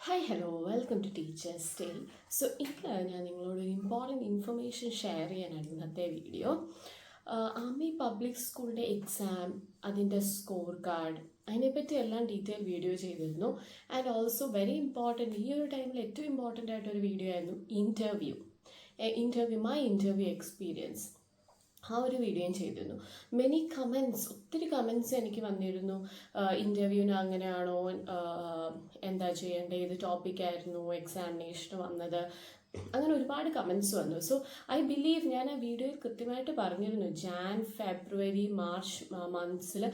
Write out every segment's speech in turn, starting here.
Hi, hello, welcome to Teacher's Tale. So, ഇന്ന് ഞാൻ നിങ്ങളോട് ഒരു ഇമ്പോർട്ടൻറ്റ് ഇൻഫർമേഷൻ ഷെയർ ചെയ്യാനാണ് ഇന്നത്തെ വീഡിയോ. ആർമി പബ്ലിക് സ്കൂളിൻ്റെ എക്സാം, അതിൻ്റെ സ്കോർ കാർഡ്, അതിനെപ്പറ്റി എല്ലാം ഡീറ്റെയിൽ വീഡിയോ ചെയ്തിരുന്നു. ആൻഡ് ഓൾസോ വെരി ഇമ്പോർട്ടൻറ്റ്, ഈ ഒരു ടൈമിൽ ഏറ്റവും ഇമ്പോർട്ടൻ്റ് ആയിട്ടൊരു വീഡിയോ ആയിരുന്നു മൈ ഇൻ്റർവ്യൂ എക്സ്പീരിയൻസ്. ആ ഒരു വീഡിയോയും ചെയ്തിരുന്നു. ഒത്തിരി കമൻസ് എനിക്ക് വന്നിരുന്നു. ഇൻ്റർവ്യൂവിന് അങ്ങനെയാണോ, എന്താ ചെയ്യേണ്ടത്, ഏത് ടോപ്പിക്കായിരുന്നു എക്സാമിനേഷന് വന്നത്, അങ്ങനെ ഒരുപാട് കമൻസ് വന്നു. സോ ഐ ബിലീവ് ഞാൻ ആ വീഡിയോയിൽ കൃത്യമായിട്ട് പറഞ്ഞിരുന്നു, ഫെബ്രുവരി മാർച്ച് മന്ത്സിൽ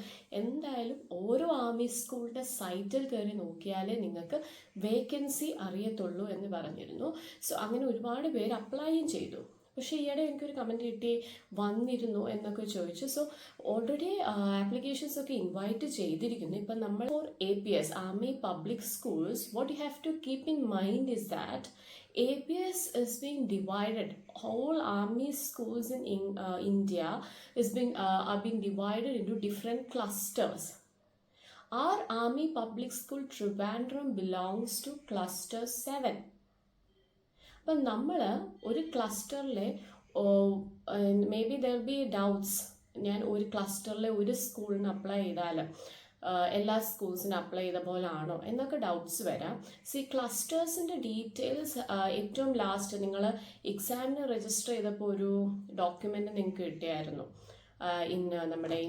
എന്തായാലും ഓരോ ആർമി സ്കൂളിൻ്റെ സൈറ്റിൽ കയറി നോക്കിയാലേ നിങ്ങൾക്ക് വേക്കൻസി അറിയത്തുള്ളൂ എന്ന് പറഞ്ഞിരുന്നു. സോ അങ്ങനെ ഒരുപാട് പേര് അപ്ലൈയും ചെയ്തു. പക്ഷേ ഈയിടെ എനിക്കൊരു കമൻറ്റ് കിട്ടി, വന്നിരുന്നു എന്നൊക്കെ ചോദിച്ചു. സോ ഓൾറെഡി ആപ്ലിക്കേഷൻസ് ഒക്കെ ഇൻവൈറ്റ് ചെയ്തിരിക്കുന്നു. ഇപ്പം നമ്മൾ for APS army public schools, what you have to keep in mind is that APS is being divided. Whole army schools in India are being divided into different clusters. Our army public school Trivandrum belongs to cluster 7. അപ്പം നമ്മൾ ഒരു ക്ലസ്റ്ററിലെ maybe there be doubts, ഞാൻ ഒരു ക്ലസ്റ്ററിലെ ഒരു സ്കൂളിന് apply ചെയ്താൽ എല്ലാ സ്കൂൾസിനും അപ്ലൈ ചെയ്ത പോലാണോ എന്നൊക്കെ ഡൗട്ട്സ് വരാം. ക്ലസ്റ്റേഴ്സിൻ്റെ ഡീറ്റെയിൽസ് ഏറ്റവും ലാസ്റ്റ് നിങ്ങൾ എക്സാമിന് രജിസ്റ്റർ ചെയ്തപ്പോൾ ഒരു ഡോക്യുമെൻ്റ് നിങ്ങൾക്ക് കിട്ടിയായിരുന്നു. നമ്മുടെ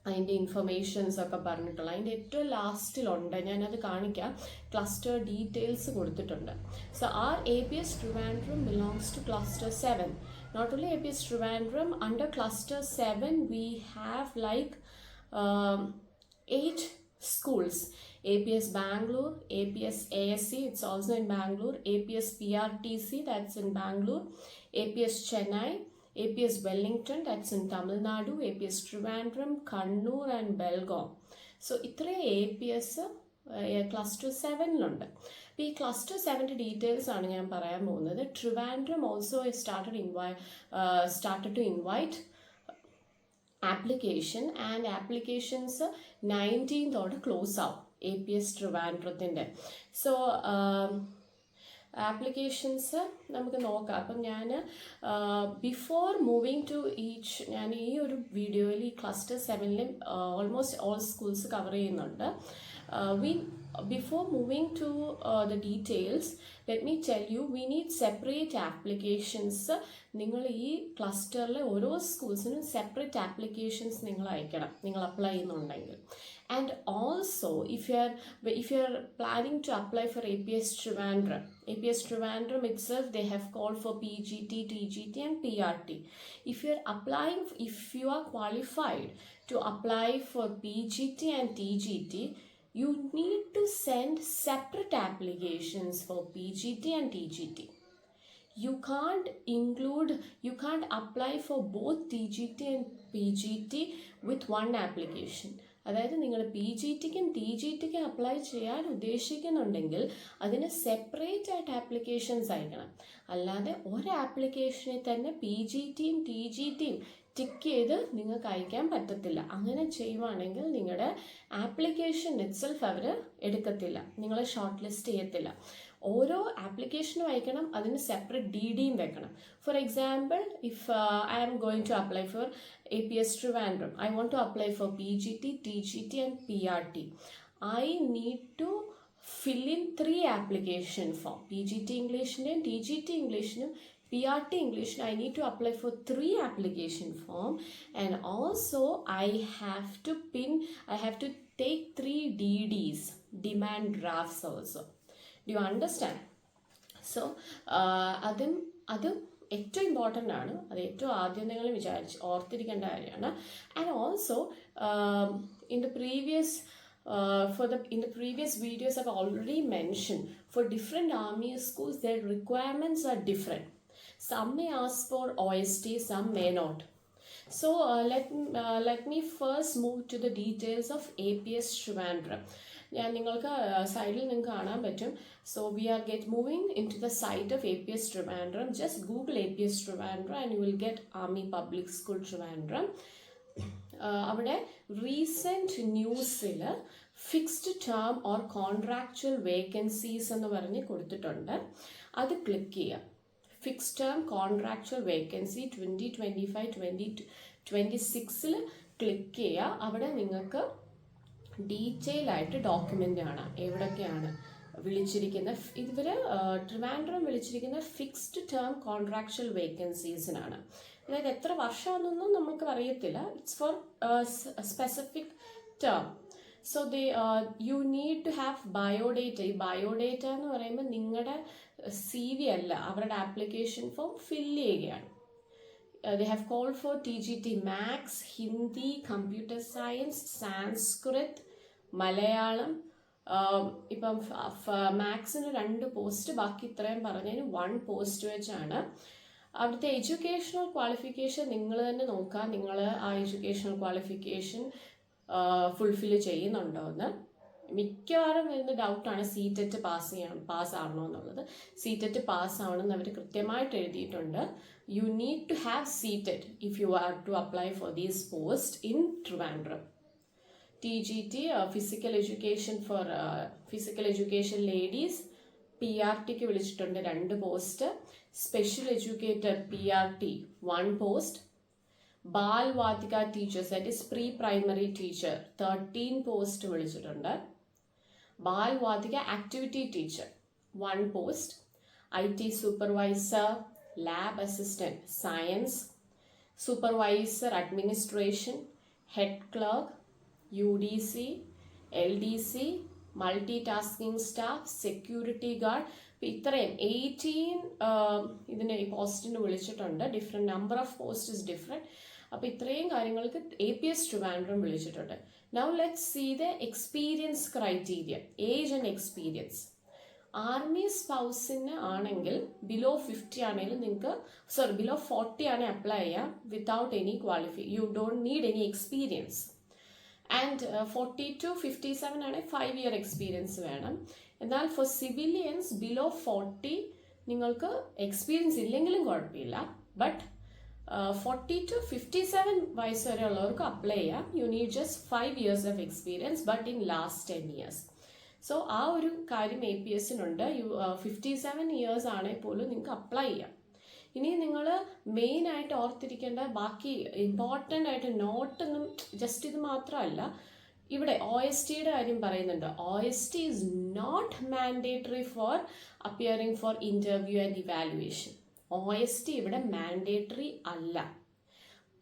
അതിൻ്റെ ഇൻഫർമേഷൻസ് ഒക്കെ പറഞ്ഞിട്ടുള്ള അതിൻ്റെ ഏറ്റവും ലാസ്റ്റിലുണ്ട്, ഞാനത് കാണിക്കാം. ക്ലസ്റ്റർ ഡീറ്റെയിൽസ് കൊടുത്തിട്ടുണ്ട്. So our APS Trivandrum belongs to cluster 7. Not only APS Trivandrum, under cluster 7 we have like 8 schools. APS Bangalore, APS ASC, it's also in Bangalore, APS PRTC, that's in Bangalore, APS Chennai, APS Wellington, that's in Tamil Nadu, APS Trivandrum, Kannur and Belgaum. So ഇത്ര APS cluster 7ലുണ്ട്. അപ്പോൾ ഈ cluster 7ൻ്റെ details ആണ് ഞാൻ പറയാൻ പോകുന്നത്. Trivandrum also started to invite application, and applications 19th close ആവും APS Trivandrumത്തിൻ്റെ. So applications നമുക്ക് നോക്കാം. അപ്പം ഞാൻ ബിഫോർ മൂവിങ് ടു ഞാൻ ഈ ഒരു വീഡിയോയിൽ ഈ ക്ലസ്റ്റർ 7ലും ഓൾമോസ്റ്റ് ഓൾ സ്കൂൾസ് കവർ ചെയ്യുന്നുണ്ട്. Before moving to the details, let me tell you, we need separate applications. നിങ്ങൾ ഈ ക്ലസ്റ്ററിലെ ഓരോ സ്കൂൾസിനും സെപ്പറേറ്റ് ആപ്ലിക്കേഷൻസ് നിങ്ങൾ അയക്കണം, നിങ്ങൾ അപ്ലൈ ചെയ്യുന്നുണ്ടെങ്കിൽ. And also, if you are planning to apply for APS Trivandrum itself, they have called for PGT, TGT and PRT. If you are qualified to apply for PGT and TGT, you need to send separate applications for PGT and TGT. You can't apply for both TGT and PGT with one application. അതായത് നിങ്ങൾ PGTക്കും TGTക്കും apply ചെയ്യാൻ ഉദ്ദേശിക്കുന്നുണ്ടെങ്കിൽ അതിന് separate ആയിട്ട് applications അയക്കണം. അല്ലാതെ ഒരു ആപ്ലിക്കേഷനിൽ തന്നെ PGTയും TGTയും ടിക്ക് ചെയ്ത് നിങ്ങൾക്ക് അയക്കാൻ പറ്റത്തില്ല. അങ്ങനെ ചെയ്യുവാണെങ്കിൽ നിങ്ങളുടെ ആപ്ലിക്കേഷൻ ഇറ്റ്സെൽഫ് അവർ എടുക്കത്തില്ല, നിങ്ങളെ ഷോർട്ട് ലിസ്റ്റ് ചെയ്യത്തില്ല. ഓരോ ആപ്ലിക്കേഷനും അയക്കണം, അതിന് സെപ്പറേറ്റ് DDയും വെക്കണം. For example, if I am going to apply for APS Trivandrum, I want to apply for PGT, TGT and PRT. I need to fill in 3 application form. PGT Englishനും TGT Englishനും PRT English, I need to apply for 3 application form, and also I have to take 3 DDs, demand drafts also. Do you understand? So അതും ഏറ്റവും important ആണ്. അത് ഏറ്റവും ആദ്യം നിങ്ങൾ ഓർത്തിരിക്കേണ്ട കാര്യമാണ്. And also in the previous videos I've already mentioned, for different army schools their requirements are different. Some may ask for OST, some may not. So let me first move to the details of APS Trivandrum. ഞാൻ നിങ്ങൾക്ക് സൈഡിൽ നിങ്ങൾക്ക് കാണാൻ പറ്റും. So we are moving into the site of APS Trivandrum. Just Google APS Trivandrum and you will get Army Public School Trivandrum. അവിടെ recent ന്യൂസിൽ fixed term or contractual vacancies എന്ന് പറഞ്ഞ് കൊടുത്തിട്ടുണ്ട്. അത് ക്ലിക്ക് ചെയ്യുക. Fixed term contractual vacancy 2025-2026 click ചെയ്യുക. അവിടെ നിങ്ങൾക്ക് ഡീറ്റെയിൽ ആയിട്ട് ഡോക്യുമെൻ്റ് കാണാം, എവിടൊക്കെയാണ് വിളിച്ചിരിക്കുന്ന. ഇവർ ട്രിവാൻഡ്രം വിളിച്ചിരിക്കുന്ന ഫിക്സ്ഡ് ടേം കോൺട്രാക്ച്വൽ വേക്കൻസീസിനാണ്. അതായത് എത്ര വർഷമാണെന്നൊന്നും നമുക്ക് അറിയത്തില്ല. It's for specific term. So you need to have biodata. ഈ ബയോഡേറ്റ എന്ന് പറയുമ്പോൾ നിങ്ങളുടെ CV അല്ല, അവരുടെ ആപ്ലിക്കേഷൻ ഫോം ഫില്ല് ചെയ്യുകയാണ്. They have called for TGT Maths, Hindi, Computer Science, Sanskrit, Malayalam. ഇപ്പം മാത്സിന് 2 പോസ്റ്റ്, ബാക്കി ഇത്രയും പറഞ്ഞതിന് 1 പോസ്റ്റ് വെച്ചാണ്. അവിടുത്തെ എഡ്യൂക്കേഷണൽ ക്വാളിഫിക്കേഷൻ നിങ്ങൾ തന്നെ നോക്കുക, നിങ്ങൾ ആ എഡ്യൂക്കേഷണൽ ക്വാളിഫിക്കേഷൻ ഫുൾഫില്ല് ചെയ്യുന്നുണ്ടോ എന്ന്. മിക്കവാറും വരുന്ന ഡൗട്ടാണ് CTET പാസ്സാവണോ എന്നുള്ളത്. CTET പാസ്സാവണമെന്ന് അവർ കൃത്യമായിട്ട് എഴുതിയിട്ടുണ്ട്. You need to have CTET if you are to apply for these post in Trivandrum. TGT physical education ladies PRTക്ക് വിളിച്ചിട്ടുണ്ട് 2 post. Special educator PRT 1 post. Balvatika teachers, that is pre primary teacher 13 post വിളിച്ചിട്ടുണ്ട്. Balvatika activity teacher 1 post. IT supervisor, lab assistant science, supervisor administration, head clerk, UDC, LDC, multi tasking staff, security guard. ഇത്രയും 18 ഇതിന് ഈ പോസ്റ്റിന് വിളിച്ചിട്ടുണ്ട്. Different number of post is different. അപ്പോൾ ഇത്രയും കാര്യങ്ങൾക്ക് APS Trivandrum വിളിച്ചിട്ടുണ്ട്. Now let's see the experience criteria, age and experience. Army സ്പൗസിന് ആണെങ്കിൽ ബിലോ 50 ആണെങ്കിലും നിങ്ങൾക്ക് ബിലോ 40 ആണ് അപ്ലൈ ചെയ്യാം without any you don't need any experience. And 40 to 57 ആണെങ്കിൽ 5 year എക്സ്പീരിയൻസ് വേണം. എന്നാൽ ഫോർ സിവിലിയൻസ് ബിലോ 40 നിങ്ങൾക്ക് എക്സ്പീരിയൻസ് ഇല്ലെങ്കിലും കുഴപ്പമില്ല. ബട്ട് 40 to 57 വയസ്സ് വരെ ഉള്ളവർക്ക് അപ്ലൈ ചെയ്യാം. You need just 5 years of experience but in last 10 years. So ആ ഒരു കാര്യം APSനുണ്ട്. 57 years ആണെങ്കിൽ പോലും നിങ്ങൾക്ക് അപ്ലൈ ചെയ്യാം. ഇനി നിങ്ങൾ മെയിനായിട്ട് ഓർത്തിരിക്കേണ്ട ബാക്കി ഇമ്പോർട്ടൻ്റ് ആയിട്ട് നോട്ടൊന്നും ജസ്റ്റ് ഇത് മാത്രമല്ല. ഇവിടെ OSTയുടെ കാര്യം പറയുന്നുണ്ട്. OST is not mandatory for appearing for interview and evaluation. OST ഇവിടെ മാൻഡേറ്ററി അല്ല.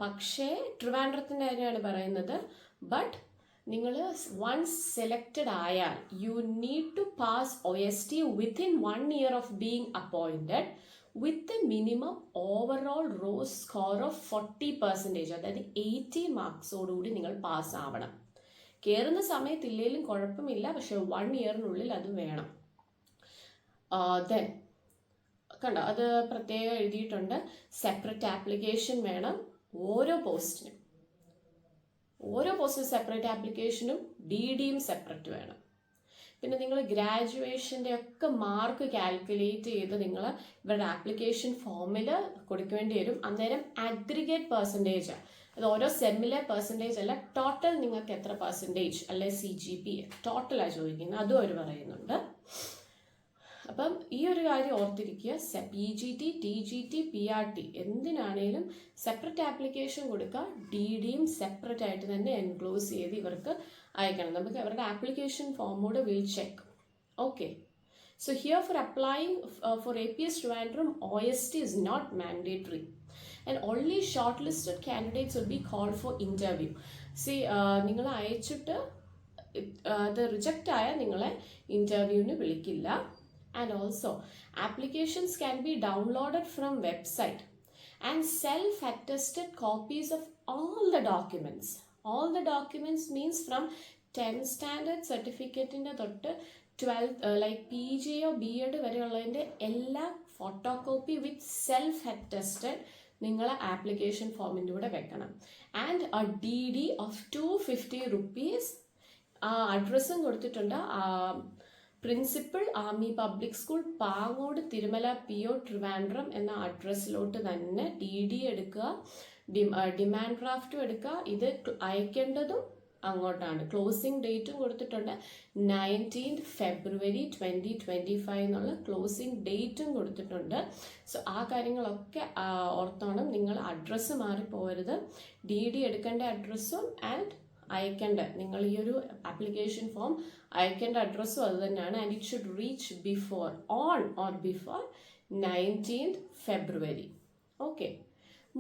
പക്ഷേ ട്രിവാൻഡ്രത്തിൻ്റെ കാര്യമാണ് പറയുന്നത്. ബട്ട് നിങ്ങൾ വൺസ് സെലക്റ്റഡ് ആയാൽ you need to pass OST within 1 year of being appointed with a minimum overall row score of 40%. അതായത് 80 മാർക്സോടുകൂടി നിങ്ങൾ പാസ്സാവണം. കയറുന്ന സമയത്തില്ലെങ്കിലും കുഴപ്പമില്ല, പക്ഷെ 1 yearനുള്ളിൽ അത് വേണം. ദെൻ കണ്ടോ, അത് പ്രത്യേകം എഴുതിയിട്ടുണ്ട്. സെപ്പറേറ്റ് ആപ്ലിക്കേഷൻ വേണം ഓരോ പോസ്റ്റിനും സെപ്പറേറ്റ് ആപ്ലിക്കേഷനും DDയും സെപ്പറേറ്റ് വേണം. പിന്നെ നിങ്ങൾ ഗ്രാജുവേഷൻ്റെ ഒക്കെ മാർക്ക് കാൽക്കുലേറ്റ് ചെയ്ത് നിങ്ങൾ ഇവരുടെ ആപ്ലിക്കേഷൻ ഫോമിൽ കൊടുക്കേണ്ടി വരും. അന്നേരം അഗ്രിഗേറ്റ് പെർസെൻറ്റേജ്, അത് ഓരോ സെമ്മിലെ പെർസെൻറ്റേജ് അല്ല, ടോട്ടൽ നിങ്ങൾക്ക് എത്ര പെർസെൻറ്റേജ് അല്ലെ CGPA ടോട്ടലാണ് ചോദിക്കുന്നത്, അതും അവർ പറയുന്നുണ്ട്. അപ്പം ഈ ഒരു കാര്യം ഓർത്തിരിക്കുക. PGT, TGT, PRT എന്തിനാണേലും സെപ്പറേറ്റ് ആപ്ലിക്കേഷൻ കൊടുക്കുക. DDയും സെപ്പറേറ്റ് ആയിട്ട് തന്നെ എൻക്ലോസ് ചെയ്ത് ഇവർക്ക് അയക്കണം. നമുക്ക് അവരുടെ ആപ്ലിക്കേഷൻ ഫോമോട് will check. Okay, so here for applying for APS Trivandrum OST is not mandatory and only shortlisted candidates will be called for interview. നിങ്ങൾ അയച്ചിട്ട് അത് റിജക്റ്റ് ആയാൽ നിങ്ങളെ ഇൻ്റർവ്യൂവിന് വിളിക്കില്ല. And also applications can be downloaded from website and self-attested copies of all the documents. All the documents means from 10th standard certificate in the 12th like PG or B.Ed വരെയുള്ളതിൻ്റെ എല്ലാ photocopy with self-attested നിങ്ങളെ application ഫോമിൻ്റെ കൂടെ വെക്കണം. And a DD of 250 rupees. അഡ്രസ്സും കൊടുത്തിട്ടുണ്ട്. Principal army public school, Pangode, Thirumala PO Trivandrum എന്ന അഡ്രസ്സിലോട്ട് തന്നെ DD എടുക്കുക, ഡിമാൻഡ് ഡ്രാഫ്റ്റും എടുക്കുക. ഇത് അയക്കേണ്ടതും അങ്ങോട്ടാണ്. ക്ലോസിംഗ് ഡേറ്റും കൊടുത്തിട്ടുണ്ട് 19th February 2025 എന്നുള്ള ക്ലോസിംഗ് ഡേറ്റും കൊടുത്തിട്ടുണ്ട്. സോ ആ കാര്യങ്ങളൊക്കെ ഓർത്തോണം. നിങ്ങൾ അഡ്രസ്സ് മാറിപ്പോകരുത്. DD എടുക്കേണ്ട അഡ്രസ്സും ആൻഡ് അയക്കേണ്ട നിങ്ങൾ ഈ ഒരു ആപ്ലിക്കേഷൻ ഫോം അയക്കേണ്ട അഡ്രസ്സും അത് തന്നെയാണ്. And it should reach before on or before 19th February. Okay,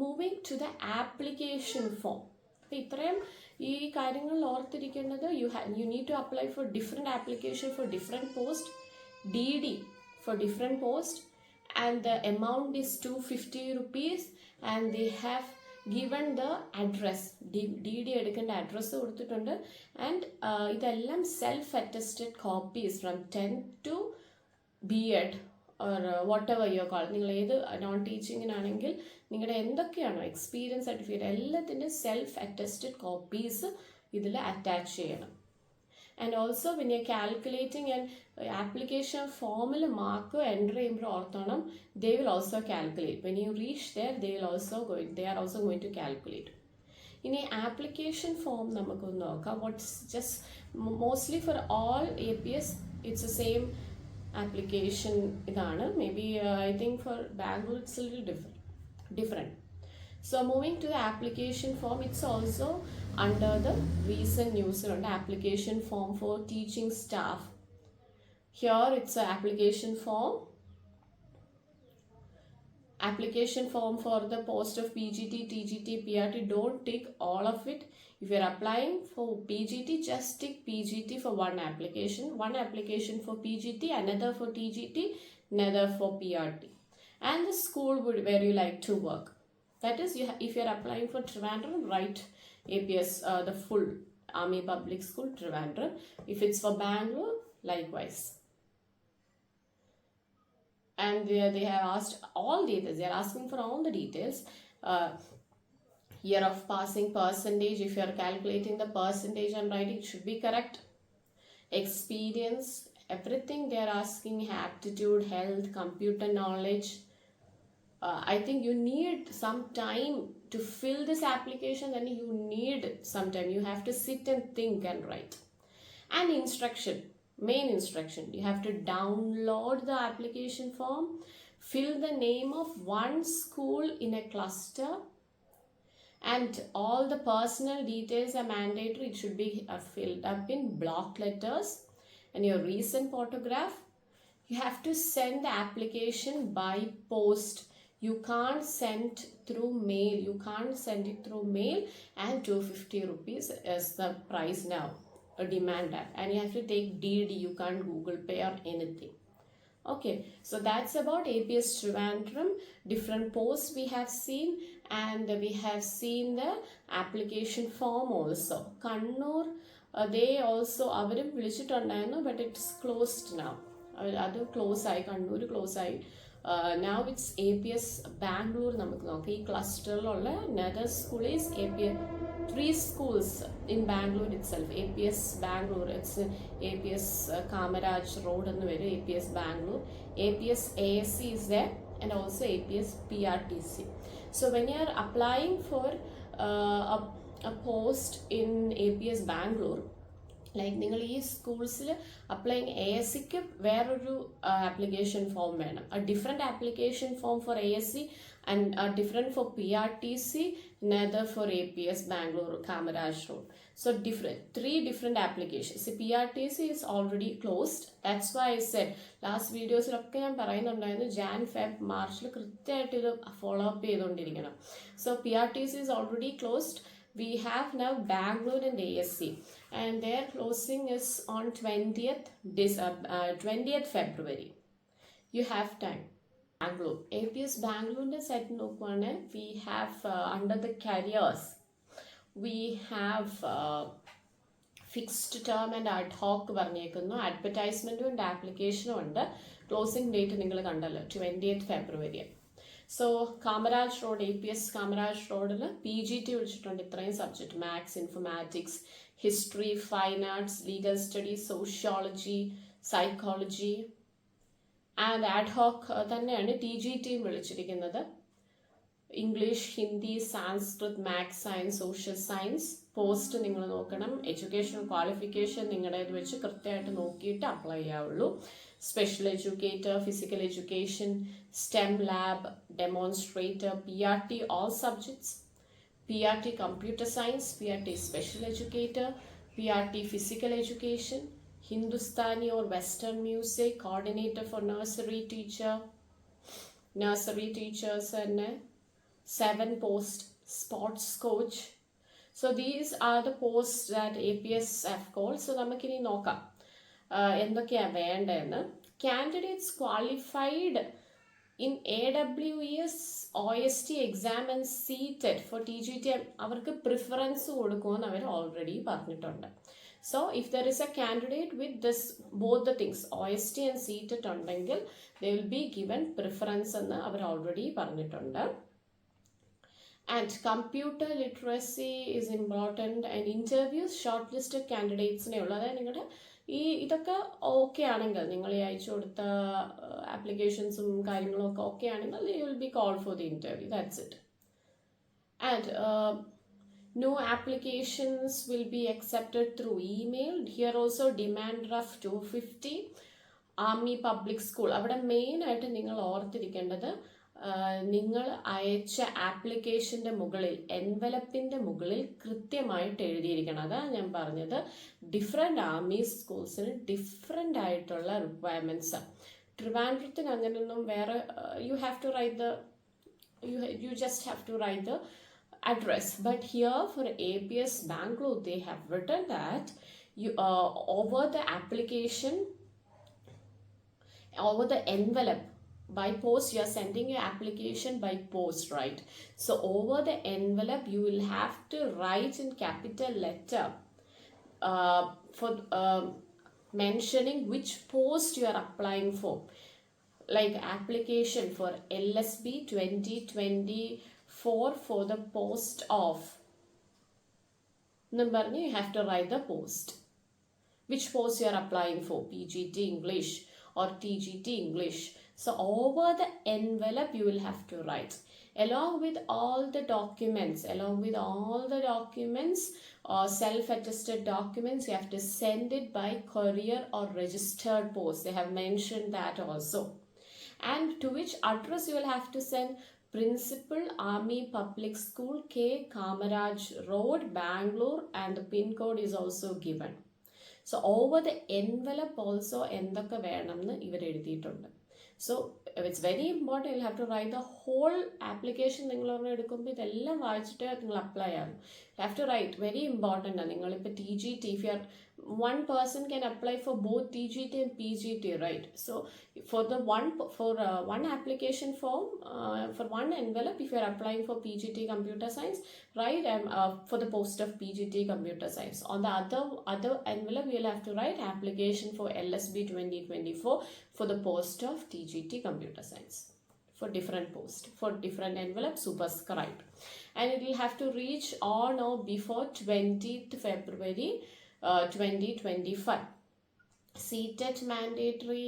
moving to the application form. അപ്പോൾ ഇത്രയും ഈ കാര്യങ്ങൾ ഓർത്തിരിക്കേണ്ടത്. You need to apply for different application for different post, DD for different post, and the amount is 250 rupees, and they have given the address. DD എടുക്കേണ്ട address കൊടുത്തിട്ടുണ്ട്. And ഇതെല്ലാം self attested copies from 10th to B.Ed or whatever you call. നിങ്ങൾ ഏത് non ടീച്ചിങ്ങിനാണെങ്കിൽ നിങ്ങളുടെ എന്തൊക്കെയാണോ experience certificate എല്ലാത്തിൻ്റെ self attested copies ഇതിൽ അറ്റാച്ച് ചെയ്യണം. And also when you're calculating an application formൽ മാർക്ക് എൻ്റർ ചെയ്യുമ്പോൾ ഓർത്തോണം, they will also calculate. When you reach there, they are also going to calculate. ഇനി ആപ്ലിക്കേഷൻ ഫോം നമുക്കൊന്ന് നോക്കാം. What's just mostly for all APS it's a same application ഇതാണ്. Maybe I think for Bangalore it's a little different. So moving to the application form, it's also under the recent news on application form for teaching staff. Here it's an application form for the post of PGT, TGT, PRT. Don't tick all of it. If you're applying for PGT, just tick PGT for one application for PGT, another for TGT, another for PRT, and the school where you like to work. That is, if you are applying for Trivandrum, write APS, the full Army Public School Trivandrum. If it's for Bangalore, likewise. And they have asked all details. They are asking for all the details. Year of passing, percentage. If you are calculating the percentage and writing, it should be correct. Experience, everything they are asking. Aptitude, health, computer knowledge. I think you need some time to fill this application, and you need some time. You have to sit and think and write. And instruction, main instruction, you have to download the application form, fill the name of one school in a cluster, and all the personal details are mandatory. It should be filled up in block letters, and your recent photograph. You have to send the application by post. You can't send through mail. You can't send it through mail, and 250 rupees is the price now, a demand that. And you have to take DD. You can't Google Pay or anything. Okay, so that's about APS Trivandrum. Different posts we have seen, and we have seen the application form also. Kannur, they also avarum vilichittundaayirunnu, but it's closed now. Adu close aayi, Kannur close aayi. Now it's APS Bangalore. നമുക്ക് നോക്കാം. ഈ ക്ലസ്റ്ററിലുള്ള another school is APS, 3 schools in Bangalore itself. APS Bangalore, it's APS Kamaraj Road എന്ന് വരും. APS Bangalore, APS ASC is there, and also APS PRTC. So when you are applying for a post in APS Bangalore, like നിങ്ങൾ ഈ സ്കൂൾസിൽ applying ASCക്ക് വേറൊരു application form വേണം. Different application form for ASC and different for PRTC, another for APS Bangalore Kamaraj Road. So different, 3 different applications. See, PRTC is already closed. That's why I said last വീഡിയോസിലൊക്കെ ഞാൻ പറയുന്നുണ്ടായിരുന്നു Jan, Feb, March കൃത്യമായിട്ട് ഇത് follow up ചെയ്തുകൊണ്ടിരിക്കണം. So PRTC is already closed. We have now Bangalore and ASC, and their closing is on 20th February. You have time. Bangalore, APS Bangalore set nokwane, we have under the careers, we have fixed term and ad hoc പറഞ്ഞേക്കുന്നു. അഡ്വർടൈസ്മെൻറ്റും ഉണ്ട്, ആപ്ലിക്കേഷനും ഉണ്ട്. Closing date നിങ്ങൾ കണ്ടല്ലോ, 20th February. So Kamaraj road, APS Kamaraj റോഡിൽ PGT വിളിച്ചിട്ടുണ്ട്. ഇത്രയും subject, maths, informatics, history, fine arts, legal studies, sociology, psychology, and ad hoc തന്നെയാണ് TGTയും വിളിച്ചിരിക്കുന്നത്. English, Hindi, Sanskrit, maths, science, social science, post നിങ്ങൾ നോക്കണം. എഡ്യൂക്കേഷൻ ക്വാളിഫിക്കേഷൻ നിങ്ങളുടേത് വെച്ച് കൃത്യമായിട്ട് നോക്കിയിട്ട് അപ്ലൈ ചെയ്യാവുള്ളൂ. Special educator, physical education, STEM lab, demonstrator, PRT all subjects, PRT computer science, PRT special educator, PRT physical education, Hindustani or Western music, coordinator for nursery teachers and 7 post sports coach. So these are the posts that APS have called. So നമുക്കിനി നോക്കാം എന്തൊക്കെയാണ് വേണ്ടതെന്ന്. Candidates qualified in AWS OST exam and seated for TGT അവർക്ക് preference കൊടുക്കുമെന്ന് അവർ already പറഞ്ഞിട്ടുണ്ട്. So if there is a candidate with this both the things OST and seated ഉണ്ടെങ്കിൽ they will be given preference എന്ന് അവർ already പറഞ്ഞിട്ടുണ്ട്. And computer literacy is important and interviews shortlisted candidatesനെ ഉള്ളൂ. അതായത് നിങ്ങളുടെ ഇതൊക്കെ ഓക്കെ ആണെങ്കിൽ, നിങ്ങൾ ഈ അയച്ചു കൊടുത്ത ആപ്ലിക്കേഷൻസും കാര്യങ്ങളും ഒക്കെ ഓക്കെ ആണെങ്കിൽ you will be called for the interview. That's it. And no applications will be accepted through email. Here also demand draft 250, Army Public School. അവിടെ മെയിനായിട്ട് നിങ്ങൾ ഓർത്തിരിക്കേണ്ടത്, നിങ്ങൾ അയച്ച ആപ്ലിക്കേഷൻ്റെ മുകളിൽ, എൻവലപ്പിൻ്റെ മുകളിൽ കൃത്യമായിട്ട് എഴുതിയിരിക്കണം. അതാണ് ഞാൻ പറഞ്ഞത്, ഡിഫറെൻ്റ് ആർമി സ്കൂൾസിന് ഡിഫറെൻ്റ് ആയിട്ടുള്ള റിക്വയർമെൻറ്റ്സ്. ട്രിവാൻഡ്രത്തിന് അങ്ങനെയൊന്നും വേറെ, you just have to write the address. But here for APS Bangalore, they have written that you over the application, over the envelope by post, you are sending your application by post, right? So over the envelope you will have to write in capital letter for mentioning which post you are applying for, like application for LSB 2024 for the post of number, you have to write the post, which post you are applying for, PGT English or TGT English. So over the envelope you will have to write, along with all the documents, self-attested documents, you have to send it by courier or registered post. They have mentioned that also. And to which address you will have to send: Principal, Army Public School, K. Kamaraj Road, Bangalore, and the pin code is also given. So over the envelope also എന്തൊക്കെ വേണമെന്ന് ഇവർ എഴുതിയിട്ടുണ്ട്. So it's very important, you'll have to write the whole application. നിങ്ങൾ ഒരെണ്ണം എടുക്കുമ്പോൾ ഇതെല്ലാം വായിച്ചിട്ട് നിങ്ങൾ അപ്ലൈ ആകും. You have to write, very important ആണ്. നിങ്ങളിപ്പോൾ TGT, if you are one person can apply for both TGT and PGT, right? So for the one application form, for one envelope, if you are applying for PGT Computer Science, right, for the post of PGT Computer Science. On the other envelope you will have to write application for LSB 2024 for the post of TGT Computer Science, for different post, for different envelope superscribed, and it will have to reach on or before 20th February 2025. CTET mandatory,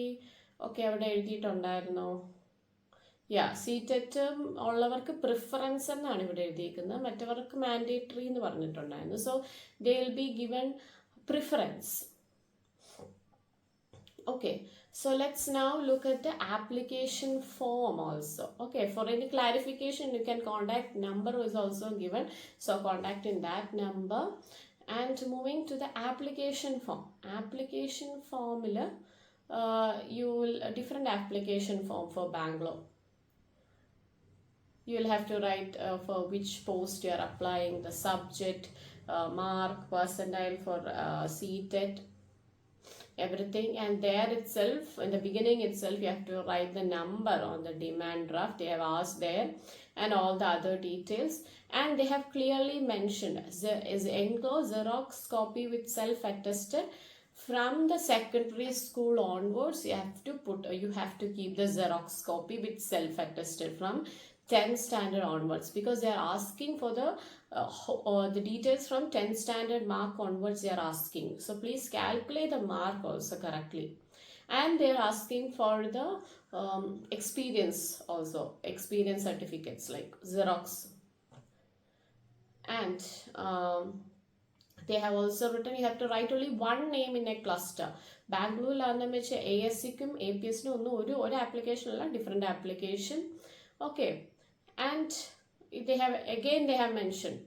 okay, അവിടെ എഴുതിയിട്ടുണ്ടായിരുന്നോ? CTET ഉള്ളവർക്ക് preference എന്നാണ് ഇവിടെ എഴുതിയിരിക്കുന്നത്, മറ്റവർക്ക് mandatory എന്ന് പറഞ്ഞിട്ടുണ്ടായിരുന്നു. So they will be given preference. Okay, so let's now look at the application form also. Okay, for any clarification you can contact number is also given, so contact in that number. And moving to the application form, you will a different application form for Bangalore. You will have to write for which post you are applying, the subject, mark, percentile for CTET, everything. And there itself, in the beginning itself, you have to write the number on the demand draft they have asked there, and all the other details. And they have clearly mentioned is enclosed Xerox copy with self-attested. From the secondary school onwards, you have to keep the Xerox copy with self-attested from 10th standard onwards, because they are asking for the details from 10th standard mark onwards they are asking. So please calculate the mark also correctly. And they are asking for the experience also, experience certificates like Xerox. And They have also written you have to write only one name in a cluster. ബാംഗ്ലൂരിലാണെന്ന് വെച്ചാൽ ASCക്കും APSനും ഒന്നും ഒരു application അല്ല, different application. Okay, and they have mentioned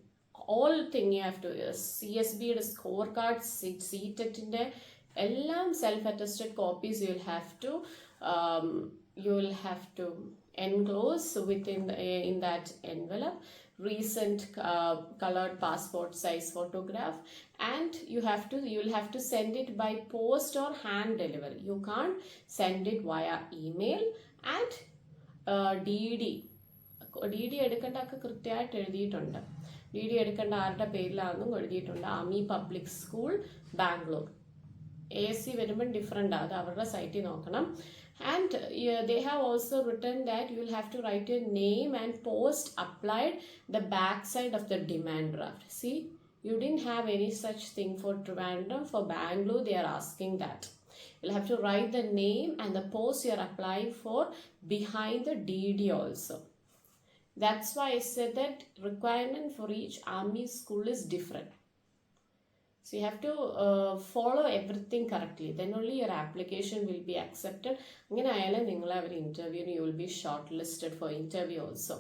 all thing you have to CSBയുടെ score card, CTETൻ്റെ എല്ലാം self attested copies you will have to enclose within in that envelope. Recent colored passport size photograph, and you will have to send it by post or hand delivery. You can't send it via email. And DD എടുക്കേണ്ടതൊക്കെ കൃത്യമായിട്ട് എഴുതിയിട്ടുണ്ട്. DD എടുക്കേണ്ട ആരുടെ പേരിലാണെന്നും എഴുതിയിട്ടുണ്ട്. Army public school Bangalore. ASC വരുമ്പോൾ different ആണ്, അത് അവരുടെ സൈറ്റിൽ നോക്കണം. And they have also written that you will have to write your name and post applied the back side of the demand draft. See, you didn't have any such thing for Trivandrum. For Bangalore, they are asking that. You'll have to write the name and the post you are applying for behind the DD also. That's why I said that requirement for each army school is different. So you have to follow everything correctly. Then only your application will be accepted. അങ്ങനെ ആയാലും നിങ്ങൾ അവർ ഇൻ്റർവ്യൂവിന് you will be shortlisted for interview also.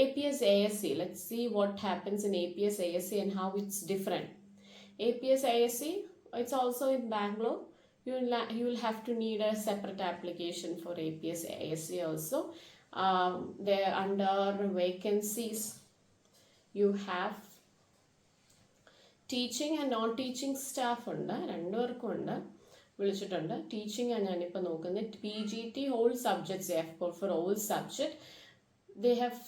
APS ASC. Let's see what happens in APS ASC and how it's different. APS ASC, it's also in Bangalore. You will have to need a separate application for APS ASC also. There under vacancies, you have teaching and non teaching staff ഉണ്ട്, രണ്ടുപേർക്കും ഉണ്ട്, വിളിച്ചിട്ടുണ്ട്. Teaching ആണ് ഞാനിപ്പോൾ നോക്കുന്നത്. PGT all subjects they have called for all subject. They have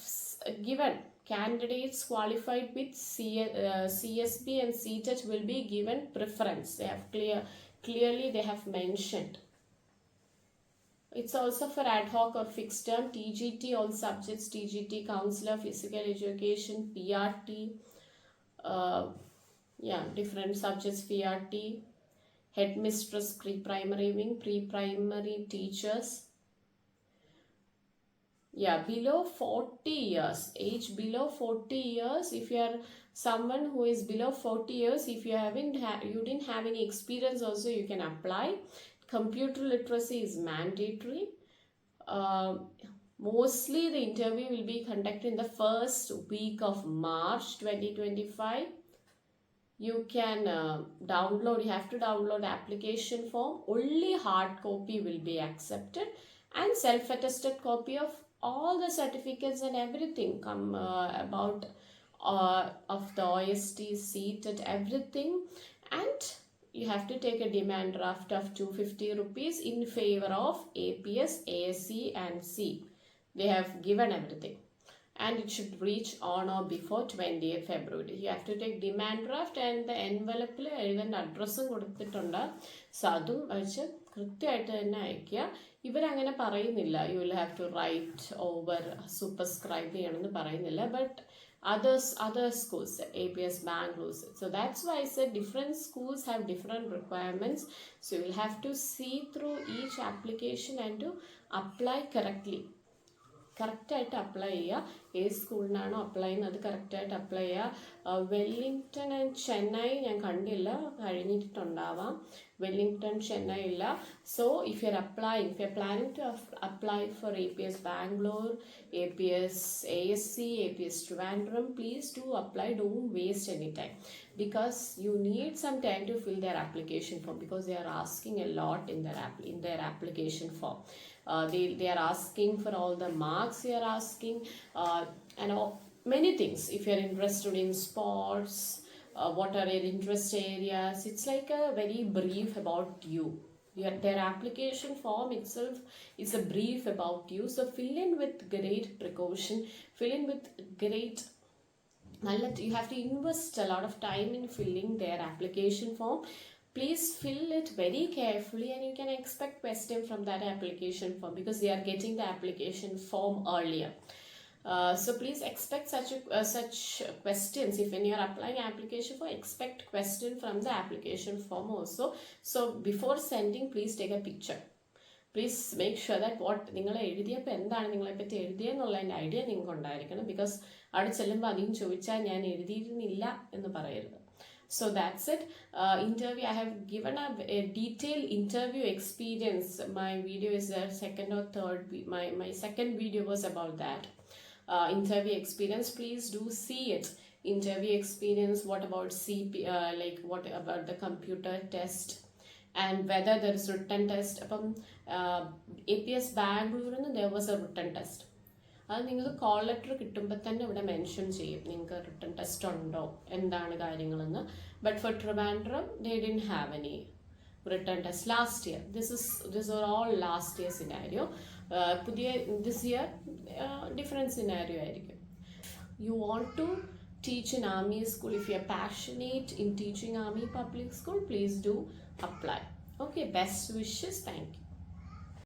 given candidates qualified with CSB and CTET will be given preference. They have clearly they have mentioned. It's also for ad hoc or fixed term. TGT all subjects, TGT counselor, physical education, PRT, different subjects, PRT, headmistress, pre-primary wing, pre-primary teachers. Below 40 years, age below 40 years. If you are someone who is below 40 years, if you didn't have any experience also, you can apply. Computer literacy is mandatory. Mostly the interview will be conducted in the first week of March 2025. You can you have to download the application form. Only hard copy will be accepted, and self-attested copy of all the certificates and everything about of the OST, CTET, everything. And you have to take a demand draft of 250 rupees in favor of APS, ASC and C. They have given everything. And it should reach on or before 20th February. You have to take demand draft and the envelope even addressum കൊടുത്തിട്ടുണ്ട്. So അതും വെച്ച് കൃത്യമായിട്ട് തന്നെ അയക്കുക. ഇവരങ്ങനെ പറയുന്നില്ല you will have to write over superscribe ചെയ്യണമെന്ന് പറയുന്നില്ല. But other schools, APS Bangalore. So that's why I said different schools have different requirements. So you will have to see through each application and to apply correctly. കറക്റ്റായിട്ട് apply ചെയ്യുക. ഏത് സ്കൂളിനാണോ apply ചെയ്യുന്നത് അത് കറക്റ്റായിട്ട് apply ചെയ്യുക. Wellington and Chennai ഞാൻ കണ്ടില്ല, കഴിഞ്ഞിട്ടുണ്ടാവാം. വെല്ലിംഗ്ടൺ ചെന്നൈ ഇല്ല. So if you are planning to apply for APS Bangalore, APS ASC, APS Trivandrum, please do apply. Don't waste any time, because you need some time to fill their application form, because they are asking a lot in their application form. They are asking for all the marks they are asking, and many things. If you are interested in sports, what are your interest areas, it's like a very brief about you. Their application form itself is a brief about you. So fill in with great precaution, fill in with great you have to invest a lot of time in filling their application form. Please fill it very carefully, and you can expect question from that application form, because they are getting the application form earlier. So please expect such questions. If when you are applying application form, expect question from the application form also. So before sending, please take a picture. Please make sure that what നിങ്ങൾ എഴുതിയപ്പോൾ എന്താണ് നിങ്ങളെ പറ്റി എഴുതിയെന്നുള്ളതിൻ്റെ idea നിങ്ങൾക്ക് ഉണ്ടായിരിക്കണം. Because അവിടെ ചെല്ലുമ്പോൾ അധികം ചോദിച്ചാൽ ഞാൻ എഴുതിയിരുന്നില്ല എന്ന് പറയരുത്. So that's it. Interview, I have given a detailed interview experience. My video is there, second or third. My second video was about that. Interview experience, please do see it. Interview experience, what about CP, like what about the computer test, and whether there is written test. അപ്പം APS Bangalore there was a written test. അത് നിങ്ങൾക്ക് call letter കിട്ടുമ്പോൾ തന്നെ ഇവിടെ mention ചെയ്യും നിങ്ങൾക്ക് written test ഉണ്ടോ എന്താണ് കാര്യങ്ങളെന്ന്. But for Trivandrum they didn't have any written test last year. This are all last year scenario. പുതിയ ദിസ് ഇയർ ഡിഫറെൻറ്റ് സിനാരിയോ ആയിരിക്കും. You want to teach in army school, if you are passionate in teaching army public school, please do apply. Okay, best wishes. Thank you.